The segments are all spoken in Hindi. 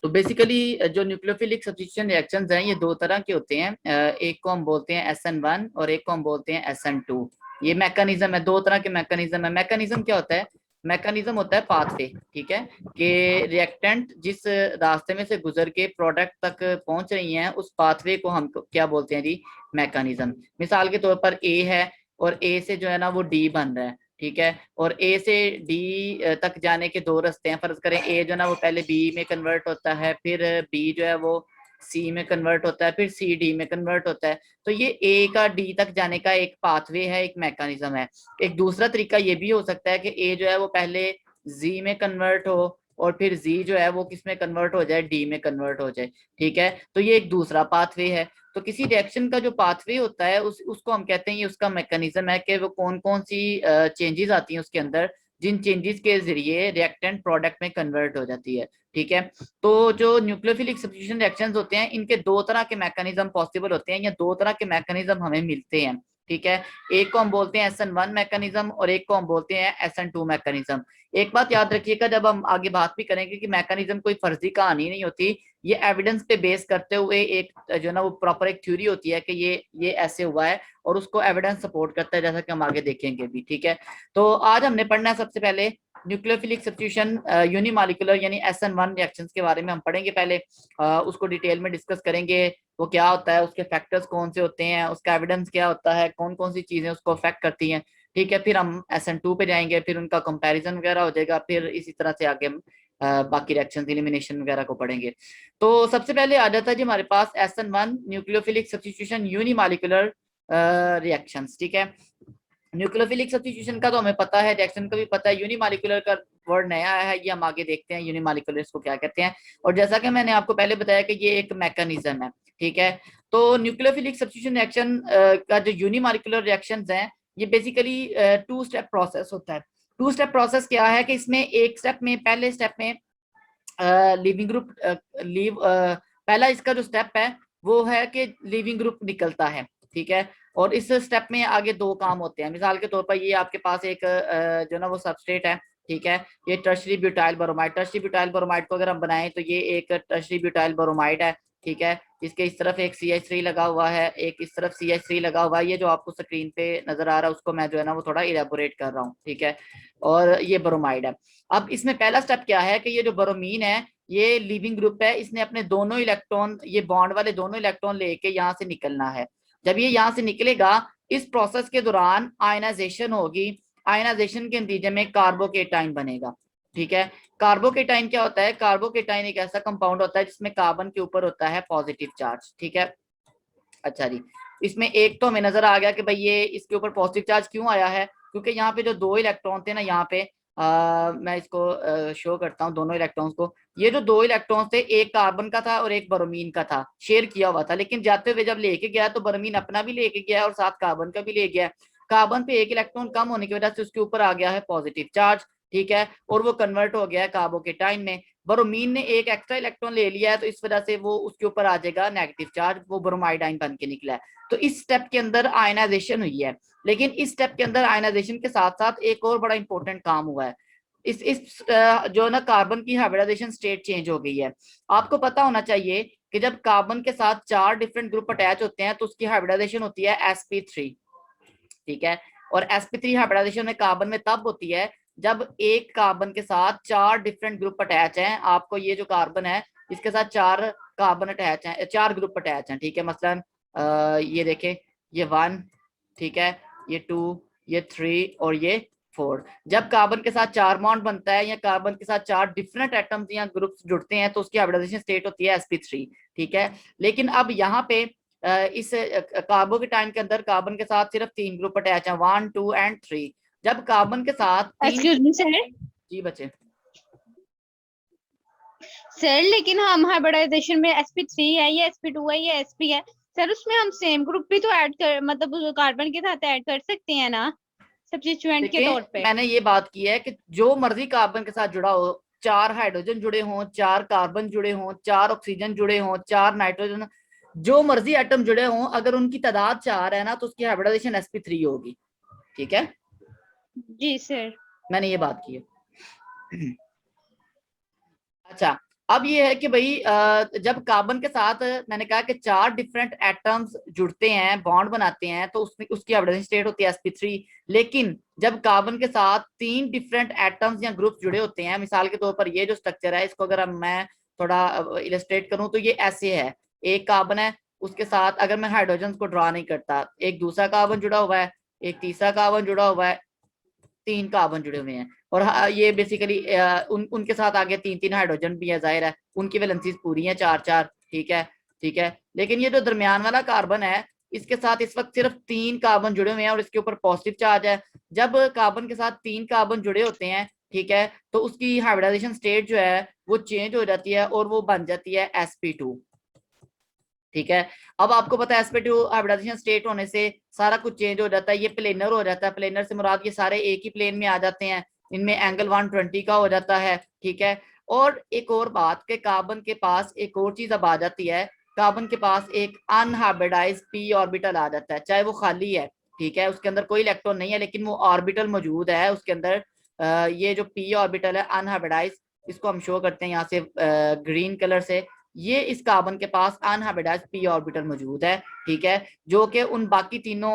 तो बेसिकली जो न्यूक्लियोफिलिक सब्स्टिट्यूशन रिएक्शंस हैं ये दो तरह के होते हैं। एक को हम बोलते हैं SN1 और एक को हम बोलते हैं SN2। ये मैकेनिज्म है, दो तरह के मैकेनिज्म है। मैकेनिज्म क्या होता है? मैकेनिज्म होता है पाथवे, ठीक है, कि रिएक्टेंट जिस रास्ते में से गुजर के प्रोडक्ट तक पहुंच रही हैं उस पाथवे को हम क्या बोलते हैं जी? मैकेनिज्म। मिसाल के तौर पर ए है और ए से जो है ना वो डी बन रहा है, ठीक है, और ए से डी तक जाने के दो रास्ते हैं। फर्ज करें ए जो है ना वो पहले बी में कन्वर्ट होता है, फिर बी जो है वो सी में कन्वर्ट होता है, फिर सी डी में कन्वर्ट होता है। तो ये ए का डी तक जाने का एक पाथवे है, एक मैकेनिज्म है। एक दूसरा तरीका ये भी हो सकता है कि ए जो है वो पहले जी में कन्वर्ट हो और फिर जी जो है वो किस में कन्वर्ट हो जाए? डी में कन्वर्ट हो जाए, ठीक है। तो ये एक दूसरा पाथवे है। तो किसी रिएक्शन का जो पाथवे होता है उसको हम कहते हैं, ये उसका मैकेनिज्म है कि वो कौन कौन सी चेंजेस आती हैं उसके अंदर, जिन चेंजेस के जरिए रिएक्टेंट प्रोडक्ट में कन्वर्ट हो जाती है, ठीक है। तो जो न्यूक्लियोफिलिक सब्स्टिट्यूशन रिएक्शंस होते हैं इनके दो तरह के मैकेनिज्म पॉसिबल होते हैं, या दो तरह के मैकेनिज्म हमें मिलते हैं, ठीक है। एक को हम बोलते हैं SN1 मैकेनिज्म और एक को हम बोलते हैं SN2 मैकेनिज्म। एक बात याद रखिएगा, जब हम आगे बात भी करेंगे, कि मैकेनिज्म कोई फर्जी कहानी नहीं होती, ये एविडेंस पे बेस करते हुए एक जो ना वो प्रॉपर एक थ्योरी होती है कि ये ऐसे हुआ है, और उसको एविडेंस सपोर्ट करता है, जैसा कि हम आगे देखेंगे भी, ठीक है। तो आज हमने पढ़ना है सबसे पहले न्यूक्लियोफिलिक सब्स्टिट्यूशन यूनिमॉलिक्यूलर यानी SN1 रिएक्शंस के बारे में हम पढ़ेंगे पहले। उसको डिटेल में डिस्कस करेंगे, वो क्या होता है, उसके फैक्टर्स कौन से होते हैं, उसका एविडेंस क्या होता है, कौन कौन सी चीजें उसको अफेक्ट करती हैं, ठीक है। फिर हम SN2 पे जाएंगे, फिर उनका कंपैरिजन वगैरह हो जाएगा, फिर इसी तरह से आगे हम बाकी रिएक्शन एलिमिनेशन वगैरह को पढ़ेंगे। तो सबसे पहले आ जाता है जी हमारे पास SN1 nucleophilic substitution unimolecular reactions, ठीक है। न्यूक्लियोफिलिक सब्स्टिट्यूशन का तो हमें पता है, रिएक्शन का भी पता है। यूनिमॉलिक्यूलर का वर्ड नया है, ये हम आगे देखते हैं यूनिमॉलिक्यूलर इसको क्या कहते हैं। और जैसा कि मैंने आपको पहले बताया कि ये एक मैकेनिज्म है, ठीक है। तो न्यूक्लियोफिलिक सब्स्टिट्यूशन रिएक्शन का जो यूनिमॉलिक्यूलर रिएक्शंस हैं ये बेसिकली टू स्टेप प्रोसेस होता है। टू स्टेप प्रोसेस क्या है कि इसमें एक स्टेप में, पहले स्टेप में लिविंग ग्रुप पहला इसका जो स्टेप है वो है कि लिविंग ग्रुप निकलता है, ठीक है। और इस स्टेप में आगे दो काम होते हैं। मिसाल के तौर पर ये आपके पास एक जो ना वो सबस्ट्रेट है, ठीक है। ये टर्शरी ब्यूटाइल बोरोमाइड, टर्शरी ब्यूटाइल बोरोमाइड को अगर हम बनाएं तो ये एक टर्शरी ब्यूटाइल बोरोमाइड है, ठीक है। इसके इस तरफ एक CH3 लगा हुआ है, एक इस तरफ CH3 लगा हुआ है। ये जो आपको स्क्रीन पे नजर आ रहा है उसको मैं जो है ना वो थोड़ा इलेबोरेट कर रहा हूँ, ठीक है। और ये बोरोमाइड है। अब इसमें पहला स्टेप क्या है कि ये जो बोरोमीन है ये लिविंग ग्रुप है, इसने अपने दोनों इलेक्ट्रॉन, ये बॉन्ड वाले दोनों इलेक्ट्रॉन लेके यहाँ से निकलना है। जब ये यहाँ से निकलेगा, इस प्रोसेस के दौरान आयनाइजेशन होगी। आयनाइजेशन के नतीजे में कार्बोकेटाइन बनेगा, ठीक है। कार्बोकेटाइन क्या होता है? कार्बोकेटाइन एक ऐसा कंपाउंड होता है जिसमें कार्बन के ऊपर होता है पॉजिटिव चार्ज, ठीक है। अच्छा जी, इसमें एक तो हमें नजर आ गया कि भाई ये इसके ऊपर पॉजिटिव चार्ज क्यों आया है, क्योंकि यहाँ पे जो दो इलेक्ट्रॉन थे ना, यहाँ पे मैं इसको शो करता हूँ दोनों इलेक्ट्रॉन्स को। ये जो दो इलेक्ट्रॉन्स थे, एक कार्बन का था और एक ब्रोमीन का था, शेयर किया हुआ था। लेकिन जाते हुए जब लेके गया तो ब्रोमीन अपना भी लेके गया और साथ कार्बन का भी ले गया। कार्बन पे एक इलेक्ट्रॉन कम होने की वजह से उसके ऊपर आ गया है पॉजिटिव चार्ज, ठीक है, और वो कन्वर्ट हो गया है कार्बोकेटाइन में। ब्रोमीन ने एक एक्स्ट्रा इलेक्ट्रॉन ले लिया है तो इस वजह से वो उसके ऊपर आ जाएगा नेगेटिव चार्ज, वो ब्रोमाइडाइन बन के निकला है। तो इस स्टेप के अंदर आयनाइजेशन हुई है। लेकिन इस स्टेप के अंदर आयनाइजेशन के साथ साथ एक और बड़ा इंपॉर्टेंट काम हुआ है। इस जो ना कार्बन की हाइब्रिडाइजेशन स्टेट चेंज हो गई है। आपको पता होना चाहिए कि जब कार्बन के साथ चार डिफरेंट ग्रुप अटैच होते हैं तो उसकी हाइब्रिडाइजेशन होती है sp3, ठीक है। और sp3 हाइब्रिडाइजेशन में कार्बन में तब होती है जब एक कार्बन के साथ चार डिफरेंट ग्रुप अटैच हैं। आपको ये जो कार्बन है इसके साथ चार कार्बन अटैच हैं, चार ग्रुप अटैच हैं, ठीक है। मसलन ये देखें, ये 1, ठीक है, ये 2, ये 3 और ये 4। जब कार्बन के साथ चार बॉन्ड बनता है या कार्बन के साथ चार डिफरेंट एटम्स या ग्रुप्स जुड़ते हैं तो उसकी हाइब्रिडाइजेशन स्टेट होती है sp3, ठीक है। लेकिन अब यहाँ पे इस कार्बो के टाइम के अंदर कार्बन के साथ सिर्फ तीन ग्रुप अटैच हैं, 1, 2 एंड 3। जब कार्बन के साथ तीन, एक्सक्यूज मी सर। जी बच्चे। सर लेकिन हम हाइब्रिडाइजेशन में sp3 है या sp2 है या sp है सर, उसमें हम सेम ग्रुप भी तो ऐड कर, मतलब कार्बन के साथ ऐड कर सकते हैं ना सब्स्टिट्यूएंट के तौर देखें पे। मैंने ये बात की है कि जो मर्जी कार्बन के साथ जुड़ा हो, चार हाइड्रोजन जुड़े हों, चार कार्बन जुड़े हों, चार ऑक्सीजन जुड़े हों, चार नाइट्रोजन, जो मर्जी एटम जुड़े हों, अगर उनकी तादाद चार है ना तो उसकी हाइब्रिडाइजेशन sp3 होगी, ठीक है। जी सर। मैंने ये बात की है। अच्छा, अब ये है कि भाई जब कार्बन के साथ मैंने कहा कि 4 डिफरेंट एटम्स जुड़ते हैं, बॉन्ड बनाते हैं, तो उसमें उसकी हाइब्रिडाइजेशन स्टेट होती है sp3। लेकिन जब कार्बन के साथ 3 डिफरेंट एटम्स या ग्रुप्स जुड़े होते हैं, मिसाल के तौर पर ये जो स्ट्रक्चर है, इसको अगर मैं थोड़ा इलस्ट्रेट करूं तो ये ऐसे है। एक कार्बन है, उसके साथ अगर मैं हाइड्रोजन को ड्रॉ नहीं करता, एक दूसरा कार्बन जुड़ा हुआ है, एक तीसरा कार्बन जुड़ा हुआ है, 3 कार्बन जुड़े हुए हैं। और ये बेसिकली उनके साथ आगे 3 3 हाइड्रोजन भी है, जाहिर है उनकी वैलेंसीज पूरी हैं 4 4। ठीक है, ठीक है। लेकिन ये जो दरमियान वाला कार्बन है, इसके साथ इस वक्त सिर्फ 3 कार्बन जुड़े हुए हैं और इसके ऊपर पॉजिटिव चार्ज है। जब कार्बन के साथ 3 कार्बन जुड़े होते हैं, ठीक है, तो उसकी हाइब्रिडाइजेशन स्टेट जो है वो चेंज हो जाती है और वो बन जाती है sp2। ठीक है। अब आपको पता है sp2 हाइब्रिडाइजेशन स्टेट होने से सारा कुछ चेंज हो जाता है, ये प्लेनर हो जाता है। प्लेनर से मुराद ये सारे एक ही प्लेन में आ जाते हैं, इनमें एंगल 120 का हो जाता है। ठीक है। और एक और बात के कार्बन के पास एक और चीज अब आ जाती है, कार्बन के पास एक अनहाइब्रिडाइज्ड p ऑर्बिटल आ जाता है, चाहे वो खाली है। ठीक है, उसके अंदर कोई इलेक्ट्रॉन नहीं है, लेकिन वो ऑर्बिटल मौजूद है उसके अंदर। ये जो p ऑर्बिटल है अनहाइब्रिडाइज्ड, इसको हम शो करते हैं यहाँ से ग्रीन कलर से। ये इस कार्बन के पास अनहाइब्रिडाइज्ड p ऑर्बिटल मौजूद है। ठीक है, जो कि उन बाकी तीनों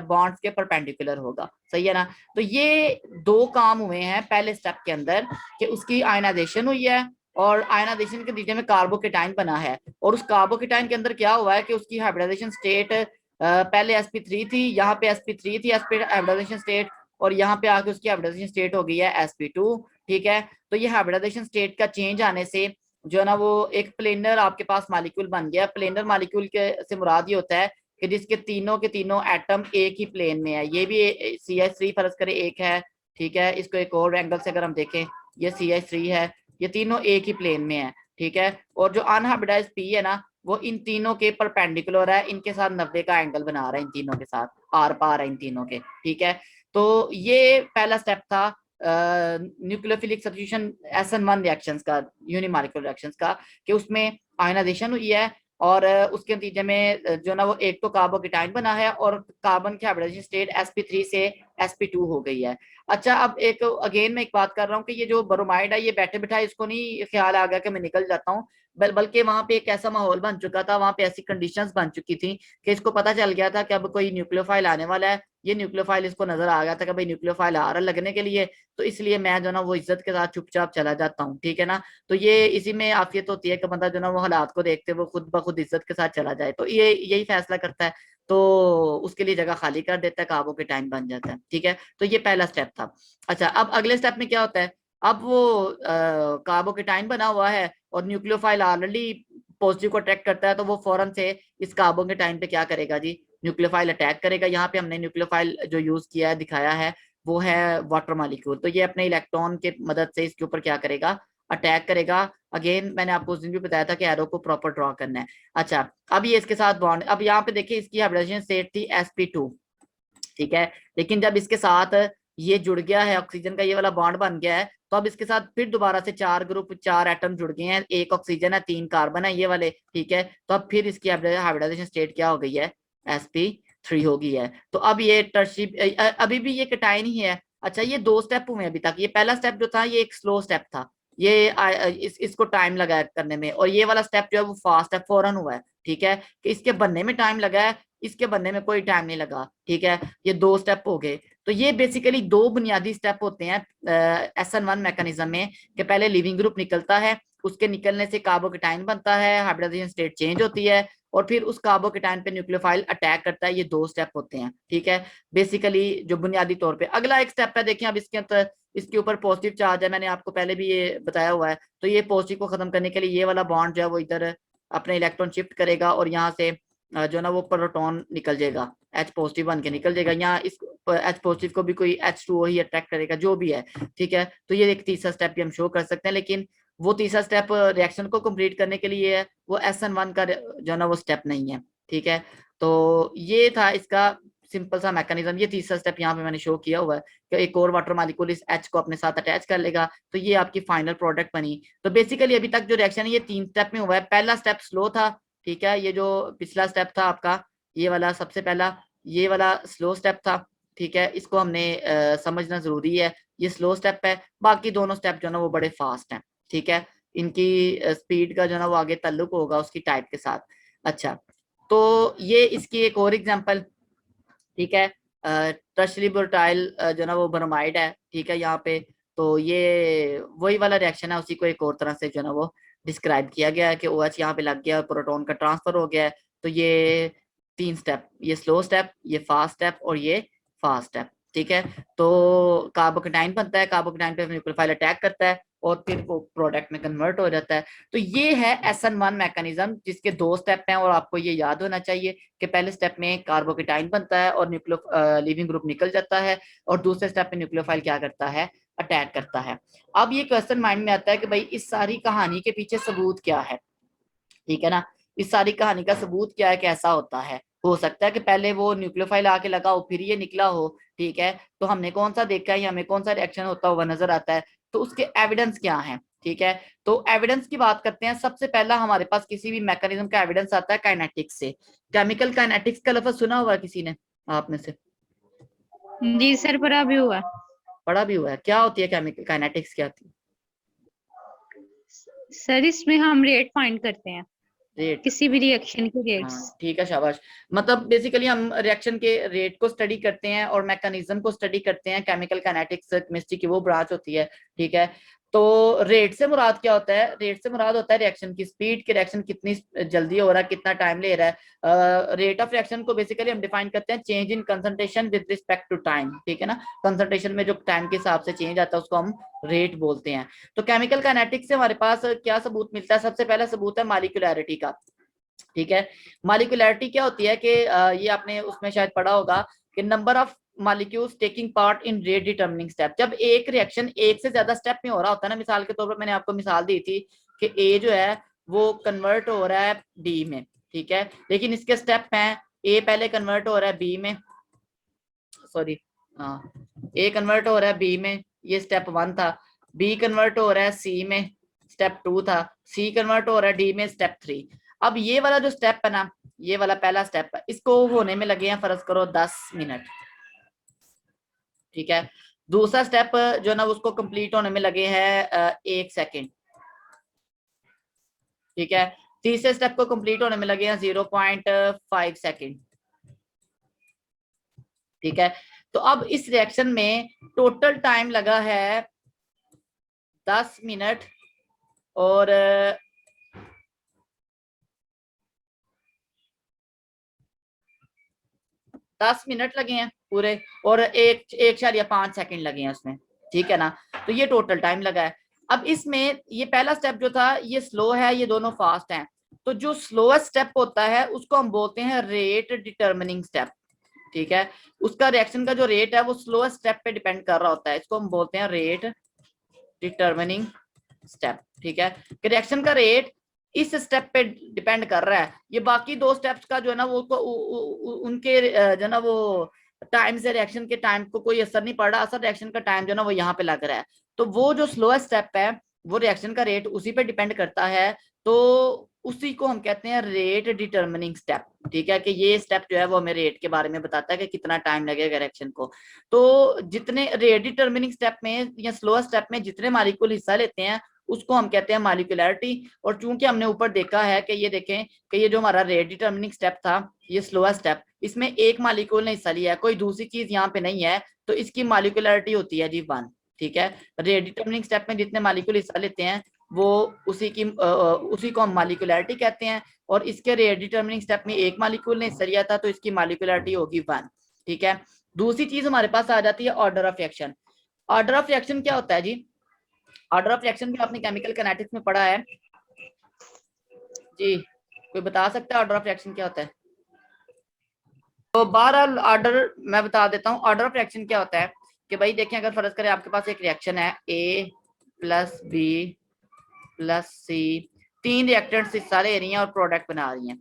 बॉन्ड्स के परपेंडिकुलर होगा। सही है ना। तो ये 2 काम हुए हैं पहले स्टेप के अंदर, कि उसकी आयनाइजेशन हुई है और आयनाइजेशन के नतीजे में कार्बोकेटाइन बना है। और उस कार्बोकेटाइन के अंदर क्या हुआ है कि उसकी हाइब्रिडाइजेशन स्टेट पहले sp3 थी, यहाँ पे sp3 थी हाइब्रिडाइजेशन स्टेट, और यहाँ पे आके उसकी हाइब्रिडाइजेशन स्टेट हो गई है sp2। ठीक है। तो ये हाइब्रिडाइजेशन स्टेट का चेंज आने से जो है ना वो एक प्लेनर आपके पास मॉलिक्यूल बन गया। प्लेनर मॉलिक्यूल के से मुराद ये होता है कि जिसके तीनों के तीनों एटम एक ही प्लेन में है। ये भी CH3 फर्ज करें एक है। ठीक है, इसको एक और एंगल से अगर हम देखें, ये CH3 है, ये तीनों एक ही प्लेन में है। ठीक है। और जो अनहाइब्रिडाइज्ड p है ना, वो इन तीनों के परपेंडिकुलर है, इनके साथ 90 का एंगल बना रहा है, इन तीनों के साथ आर पार है इन तीनों के। ठीक है। तो ये पहला स्टेप था न्यूक्लियोफिलिक सब्स्टिट्यूशन SN1 रिएक्शंस का, यूनिमॉलिक्यूलर रिएक्शंस का, कि उसमें आयनाइजेशन हुई है और उसके नतीजे में जो ना वो एक तो कार्बोकेटाइन बना है और कार्बन की हाइब्रिडाइजेशन स्टेट sp3 से sp2 हो गई है। अच्छा, अब एक अगेन मैं एक बात कर रहा हूँ कि ये जो ब्रोमाइड है, ये बैठे बिठाए इसको नहीं ख्याल आ गया कि मैं निकल जाता हूँ, बल्कि वहां पे एक ऐसा माहौल बन चुका था, वहां पे ऐसी कंडीशंस बन चुकी थी कि इसको पता चल गया था कि अब कोई न्यूक्लियोफाइल आने वाला है। ये न्यूक्लियोफाइल इसको नजर आ गया था कि भाई न्यूक्लियोफाइल आ रहा लगने के लिए, तो इसलिए मैं जो ना वो इज्जत के साथ चुपचाप चला जाता हूँ। ठीक है ना। तो ये इसी में आफियत होती है कि बंदा जो ना वो हालात को देखते वो खुद ब खुद इज्जत के साथ चला जाए, तो ये यही फैसला करता है, तो उसके लिए जगह खाली कर देता है, काबू के टाइम बन जाता है। ठीक है। तो ये पहला स्टेप था। अच्छा, अब अगले स्टेप में क्या होता है, अब वो काबो के टाइम बना हुआ है और न्यूक्लियोफाइल ऑलरेडी पॉजिटिव को अट्रैक्ट करता है, तो वो फौरन से इस कार्बन के टाइम पे क्या करेगा जी, न्यूक्लियोफाइल अटैक करेगा। यहाँ पे हमने न्यूक्लियोफाइल जो यूज किया है, दिखाया है, वो है वाटर मॉलिक्यूल। तो ये अपने इलेक्ट्रॉन के मदद से इसके ऊपर क्या करेगा, अटैक करेगा। अगेन मैंने आपको उस दिन भी बताया था कि एरो को प्रॉपर ड्रॉ करना है। अच्छा, अब ये इसके साथ बॉन्ड, अब यहाँ पे देखिए इसकी हाइब्रिडाइजेशन स्टेट थी sp2। ठीक है। लेकिन जब इसके साथ ये जुड़ गया है, ऑक्सीजन का ये वाला बॉन्ड बन गया है, तो अब इसके साथ फिर दोबारा से 4 ग्रुप 4 एटम जुड़ गए हैं, एक ऑक्सीजन है 3 कार्बन है ये वाले। ठीक है। तो अब फिर इसकी हाइब्रिडाइजेशन स्टेट क्या हो गई है, sp3 हो गई है। तो अब ये टर्शिप अभी भी ये कटायन ही है। अच्छा, ये 2 स्टेप हुए अभी तक। ये पहला स्टेप जो था ये एक स्लो स्टेप था, ये इसको टाइम लगा करने में, और ये वाला स्टेप जो है वो फास्ट है, फौरन हुआ है। ठीक है, कि इसके बनने में टाइम लगा है, इसके बनने में कोई टाइम नहीं लगा। ठीक है, ये 2 स्टेप हो गए। तो ये बेसिकली 2 बुनियादी स्टेप होते हैं SN1 मैकेनिज्म में, कि पहले लिविंग ग्रुप निकलता है, उसके निकलने से कार्बोकेटाइन बनता है, हाइब्रिडाइजेशन स्टेट चेंज होती है, और फिर उस कार्बोकेटाइन पे न्यूक्लियोफाइल अटैक करता है। ये 2 स्टेप होते हैं। ठीक है, बेसिकली जो बुनियादी तौर पे। अगला एक स्टेप है, देखिए अब इसके अंदर इसके ऊपर पॉजिटिव चार्ज है, मैंने आपको पहले भी ये बताया हुआ है। तो ये पॉजिटिव को खत्म करने के लिए ये वाला बॉन्ड जो है वो इधर अपने इलेक्ट्रॉन शिफ्ट करेगा, और यहाँ से जो ना वो प्रोटॉन निकल जाएगा, H पॉजिटिव बन के निकल जाएगा। यहाँ इस H पॉजिटिव को भी कोई H2O ही अट्रैक्ट करेगा, जो भी है। ठीक है। तो ये एक तीसरा स्टेप भी हम शो कर सकते हैं, लेकिन वो तीसरा स्टेप रिएक्शन को कंप्लीट करने के लिए है, वो SN1 का जो ना वो स्टेप नहीं है। ठीक है। तो ये था इसका सिंपल सा मैकेनिज्म। ये तीसरा स्टेप यहाँ पे मैंने शो किया हुआ है कि एक और वाटर मॉलिक्यूल इस H को अपने साथ अटैच कर लेगा, तो ये आपकी फाइनल प्रोडक्ट बनी। तो बेसिकली अभी तक जो रिएक्शन है ये 3 स्टेप में हुआ है। पहला स्टेप स्लो था। ठीक है, ये जो पिछला स्टेप था आपका, ये वाला सबसे पहला, ये वाला स्लो स्टेप था। ठीक है, इसको हमने समझना जरूरी है, ये स्लो स्टेप है। बाकी दोनों स्टेप जो है ना वो बड़े फास्ट हैं। ठीक है, इनकी स्पीड का जो है ना वो आगे ताल्लुक होगा उसकी टाइप के साथ। अच्छा, तो ये इसकी एक और एग्जांपल, ठीक है, टर्शरी बुटाइल जो ना वो ब्रोमाइड है, ठीक है यहाँ पे। तो ये वही वाला रिएक्शन है, उसी को एक और तरह से जो ना वो डिस्क्राइब किया गया है कि OH यहाँ पे लग गया, प्रोटॉन का ट्रांसफर हो गया है। तो ये 3 स्टेप, ये स्लो स्टेप, ये फास्ट स्टेप और ये फास्ट स्टेप, ठीक है। तो कार्बोकेटाइन बनता है, कार्बोकेटाइन पे न्यूक्लियोफाइल अटैक करता है और फिर वो प्रोडक्ट में कन्वर्ट हो जाता है। तो ये है SN1 मैकेनिज्म, जिसके 2 स्टेप हैं और आपको ये याद होना चाहिए कि पहले स्टेप में कार्बोकेटाइन बनता है और न्यूक्लियो लीविंग ग्रुप निकल जाता है, और दूसरे स्टेप में न्यूक्लियोफाइल क्या करता है, अटैक करता है। अब ये क्वेश्चन माइंड में आता है कि भाई इस सारी कहानी के पीछे सबूत क्या है, ठीक है ना। इस सारी कहानी का सबूत क्या है, कैसा होता है। हो सकता है कि पहले वो न्यूक्लियोफाइल आके लगा हो फिर ये निकला हो, ठीक है। तो हमने कौन सा देखा है या हमें कौन सा रिएक्शन होता हुआ नजर आता है, तो उसके एविडेंस क्या है, ठीक है। तो एविडेंस की बात करते हैं। सबसे पहला हमारे पास किसी भी मैकेनिज्म का एविडेंस आता है काइनेटिक्स से। केमिकल काइनेटिक्स का लफ्ज सुना हुआ है किसी ने आप में से? जी सर, पढ़ा भी हुआ। पढ़ा भी हुआ है। क्या होती है केमिकल काइनेटिक्स, क्या होती सर इसमें हम रेट फाइंड करते हैं, है? रेट, किसी भी रिएक्शन के रेट्स। हाँ ठीक है, शाबाश। मतलब बेसिकली हम रिएक्शन के रेट को स्टडी करते हैं और मैकेनिज्म को स्टडी करते हैं। केमिकल काइनेटिक्स केमिस्ट्री की वो ब्रांच होती है, ठीक है। तो रेट से मुराद क्या होता है? रेट से मुराद होता है रिएक्शन की स्पीड, कि रिएक्शन कितनी जल्दी हो रहा है, कितना टाइम ले रहा है। रेट ऑफ रिएक्शन को बेसिकली हम डिफाइन करते हैं change in concentration with respect to time, ठीक है ना। कंसंट्रेशन में जो टाइम के हिसाब से चेंज आता है उसको हम रेट बोलते हैं। तो केमिकल काइनेटिक्स से हमारे पास क्या सबूत मिलता है? सबसे पहला सबूत है मॉलिक्यूलैरिटी का, ठीक है। मॉलिक्यूलैरिटी क्या होती है कि ये आपने उसमें शायद पढ़ा होगा कि number of molecules taking part in rate determining step. जब एक रिएक्शन एक से ज्यादा स्टेप में हो रहा होता है ना, मिसाल के तौर पर मैंने आपको मिसाल दी थी कि ए जो है वो कन्वर्ट हो रहा है डी में, ठीक है, लेकिन इसके स्टेप हैं, ए पहले कन्वर्ट हो रहा है बी में, सॉरी, हाँ, ए कन्वर्ट हो रहा है बी में, ये स्टेप 1 था। बी कन्वर्ट हो रहा है सी में, स्टेप 2 था। सी कन्वर्ट हो रहा है डी में, स्टेप 3। अब ये वाला जो स्टेप है ना, ये वाला पहला स्टेप है, इसको होने में लगे हैं फर्ज करो 10 मिनट, ठीक है। दूसरा स्टेप जो है ना उसको कंप्लीट होने में लगे हैं 1 सेकेंड, ठीक है। तीसरे स्टेप को कंप्लीट होने में लगे हैं 0.5 सेकेंड, ठीक है। तो अब इस रिएक्शन में टोटल टाइम लगा है 10 मिनट और 10 मिनट लगे हैं पूरे, और 1.5 सेकंड लगे हैं उसमें, ठीक है ना। तो ये टोटल टाइम लगा है। अब इसमें ये पहला स्टेप जो था ये स्लो है, ये दोनों फास्ट हैं। तो जो स्लोएस्ट स्टेप होता है उसको हम बोलते हैं रेट डिटर्मिनिंग स्टेप, ठीक है। उसका रिएक्शन का जो रेट है वो स्लोएस्ट स्टेप पे डिपेंड कर रहा होता है, इसको हम बोलते हैं रेट डिटर्मिनिंग स्टेप, ठीक है। रिएक्शन का रेट इस स्टेप पे डिपेंड कर रहा है। ये बाकी 2 स्टेप्स का जो है ना वो उनके जो है ना वो टाइम से रिएक्शन के टाइम को कोई असर नहीं पड़ रहा, असर रिएक्शन का टाइम जो है ना वो यहाँ पे लग रहा है। तो वो जो स्लोएस्ट स्टेप है वो रिएक्शन का रेट उसी पे डिपेंड करता है, तो उसी को हम कहते हैं रेट डिटर्मिनिंग स्टेप, ठीक है। कि ये स्टेप जो है वो हमें रेट के बारे में बताता है कि कितना टाइम लगेगा रिएक्शन को। तो जितने रेट डिटर्मिनिंग स्टेप में या स्लोअर स्टेप में जितने मॉलिक्यूल हिस्सा लेते हैं उसको हम कहते हैं मॉलिक्यूलैरिटी। और चूंकि हमने ऊपर देखा है कि ये देखें कि ये जो हमारा रेट डिटर्मिनिंग स्टेप था, ये स्लोअर स्टेप, इसमें एक मॉलिक्यूल ने हिस्सा लिया है, कोई दूसरी चीज यहाँ पे नहीं है, तो इसकी मॉलिक्यूलैरिटी होती है जी 1, ठीक है। रेट डिटर्मिनिंग स्टेप में जितने मॉलिक्यूल हिस्सा लेते हैं वो उसी को हम मॉलिक्यूलैरिटी कहते हैं। और इसके रेट डिटर्मिनिंग स्टेप में एक मॉलिक्यूल ने हिस्सा लिया था तो इसकी मॉलिक्यूलैरिटी होगी 1, ठीक है। दूसरी चीज हमारे पास आ जाती है order of reaction. Order of reaction क्या होता है जी? ऑर्डर ऑफ रिएक्शन भी आपने केमिकल काइनेटिक्स में पढ़ा है जी, कोई बता सकता है ऑर्डर ऑफ रिएक्शन क्या होता है? तो बहरहाल ऑर्डर मैं बता देता हूँ। ऑर्डर ऑफ रिएक्शन क्या होता है कि भाई देखें, अगर फर्ज करें आपके पास एक रिएक्शन है ए प्लस बी प्लस सी, 3 रिएक्टेंट्स हिस्सा ले रही हैं और प्रोडक्ट बना रही हैं,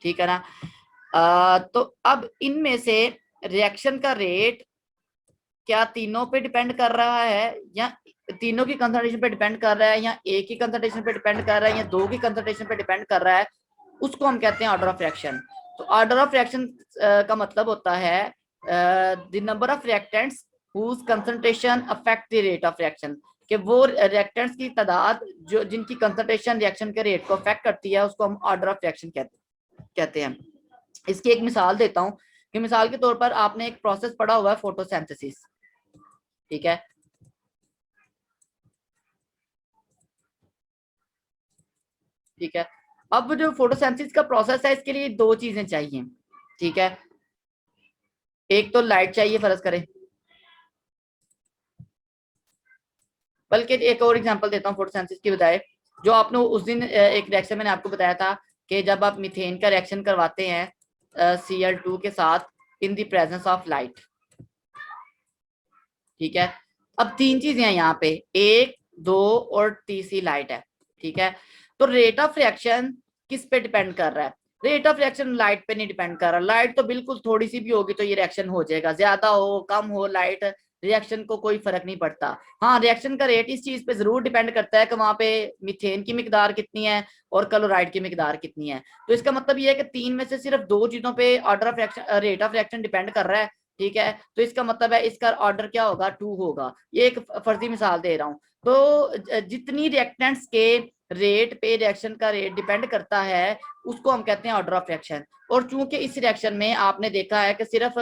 ठीक है ना। तो अब इनमें से रिएक्शन का रेट क्या तीनों पे डिपेंड कर रहा है, या तीनों की कंसंट्रेशन पे डिपेंड कर रहा है, या एक ही कंसंट्रेशन पे डिपेंड कर रहा है, या 2 की कंसंट्रेशन पे डिपेंड कर रहा है, उसको हम कहते हैं ऑर्डर ऑफ रिएक्शन। तो ऑर्डर ऑफ रिएक्शन का मतलब होता है the number of reactants whose concentration affect the rate of reaction। कि वो रिएक्टेंट्स की तादाद जो जिनकी कंसंट्रेशन रिएक्शन के रेट को अफेक्ट करती है उसको हम ऑर्डर ऑफ रिएक्शन कहते हैं। इसकी एक मिसाल देता हूं कि मिसाल के तौर पर आपने एक प्रोसेस पढ़ा हुआ है फोटोसिंथेसिस, ठीक है। ठीक है, अब जो फोटोसिंथेसिस का प्रोसेस है इसके लिए दो चीजें चाहिए, ठीक है। एक तो लाइट चाहिए फर्ज करें, बल्कि एक और एग्जांपल देता हूँ फोटोसिंथेसिस की बजाय। जो आपने उस दिन एक रिएक्शन मैंने आपको बताया था कि जब आप मीथेन का रिएक्शन करवाते हैं Cl2 के साथ in the presence of light, ठीक है। अब तीन चीजें हैं यहाँ पे, एक, दो और तीसरी लाइट है, ठीक है। तो रेट ऑफ रिएक्शन किस पे डिपेंड कर रहा है? रेट ऑफ रिएक्शन लाइट पे नहीं डिपेंड कर रहा। लाइट तो बिल्कुल थोड़ी सी भी होगी तो ये रिएक्शन हो जाएगा, ज्यादा हो कम हो लाइट रिएक्शन को कोई फर्क नहीं पड़ता। हाँ, रिएक्शन का रेट इस चीज पे जरूर डिपेंड करता है कि वहां पे मीथेन की मिकदार कितनी है और क्लोराइड की मिकदार कितनी है। तो इसका मतलब ये है कि तीन में से सिर्फ दो चीजों पे order of reaction rate of reaction depend कर रहा है, ठीक है। तो इसका मतलब है इसका ऑर्डर क्या होगा, 2 होगा। ये एक फर्जी मिसाल दे रहा हूँ। तो जितनी रिएक्टेंट्स के रेट पे रिएक्शन का रेट डिपेंड करता है उसको हम कहते हैं ऑर्डर ऑफ रिएक्शन। और चूंकि इस रिएक्शन में आपने देखा है कि सिर्फ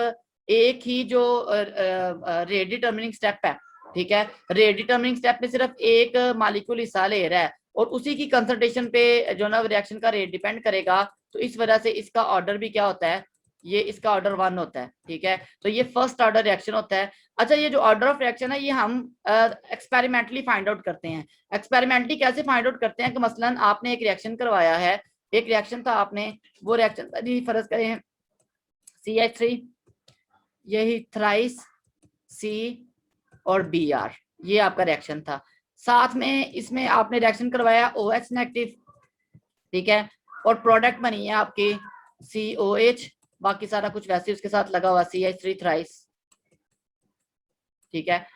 एक ही जो रेट डिटर्मिनिंग स्टेप है, ठीक है, रेट डिटर्मिनिंग स्टेप में सिर्फ एक मॉलिक्यूल हिस्सा ले रहा है और उसी की कंसंट्रेशन पे जो ना रिएक्शन का रेट डिपेंड करेगा। तो इस वजह से इसका ऑर्डर भी क्या होता है, ये इसका ऑर्डर 1 होता है, ठीक है। तो ये फर्स्ट ऑर्डर रिएक्शन होता है। अच्छा, ये जो ऑर्डर ऑफ रिएक्शन है ये हम एक्सपेरिमेंटली फाइंड आउट करते हैं। एक्सपेरिमेंटली कैसे फाइंड आउट करते हैं कि मसलन आपने एक रिएक्शन करवाया है, एक रिएक्शन था, आपने वो रिएक्शन जी फर्ज करें CH3, यही थ्राइस C और Br, ये आपका रिएक्शन था। साथ में इसमें आपने रिएक्शन करवाया OH नेगेटिव, ठीक है, और प्रोडक्ट बनी है आपकी COH, बाकी सारा कुछ वैसे उसके साथ लगा हुआ CH3 थ्राइस, ठीक है।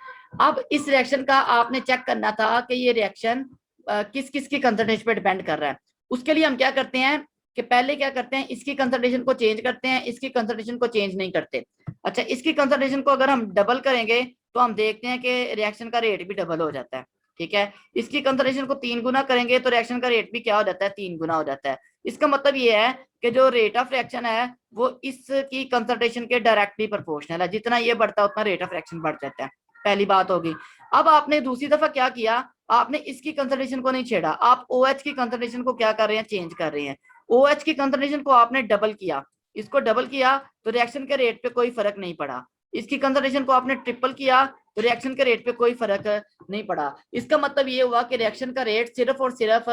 अब इस रिएक्शन का आपने चेक करना था कि ये रिएक्शन किस किस की कंसंट्रेशन पे डिपेंड कर रहा है। उसके लिए हम क्या करते हैं कि पहले क्या करते हैं, इसकी कंसंट्रेशन को चेंज करते हैं, इसकी कंसंट्रेशन को चेंज नहीं करते। अच्छा, इसकी कंसंट्रेशन को अगर हम डबल करेंगे तो हम देखते हैं कि रिएक्शन का रेट भी डबल हो जाता है, ठीक है। इसकी कंसंट्रेशन को 3 गुना करेंगे तो रिएक्शन का रेट भी क्या हो जाता है, 3 गुना हो जाता है। इसका मतलब ये है कि जो रेट ऑफ रिएक्शन है वो इसकी कंसंट्रेशन के डायरेक्टली प्रोपोर्शनल है, जितना ये बढ़ता है उतना रेट ऑफ रिएक्शन बढ़ जाता है। पहली बात होगी। अब आपने दूसरी दफा क्या किया, आपने इसकी कंसंट्रेशन को नहीं छेड़ा, आप OH की कंसंट्रेशन को क्या कर रहे हैं, चेंज कर रहे हैं। OH की कंसंट्रेशन को आपने डबल किया, इसको डबल किया तो रिएक्शन के रेट पे कोई फर्क नहीं पड़ा। इसकी कंसंट्रेशन को आपने ट्रिपल किया तो रिएक्शन के रेट पे कोई फर्क नहीं पड़ा। इसका मतलब ये हुआ कि रिएक्शन का रेट सिर्फ और सिर्फ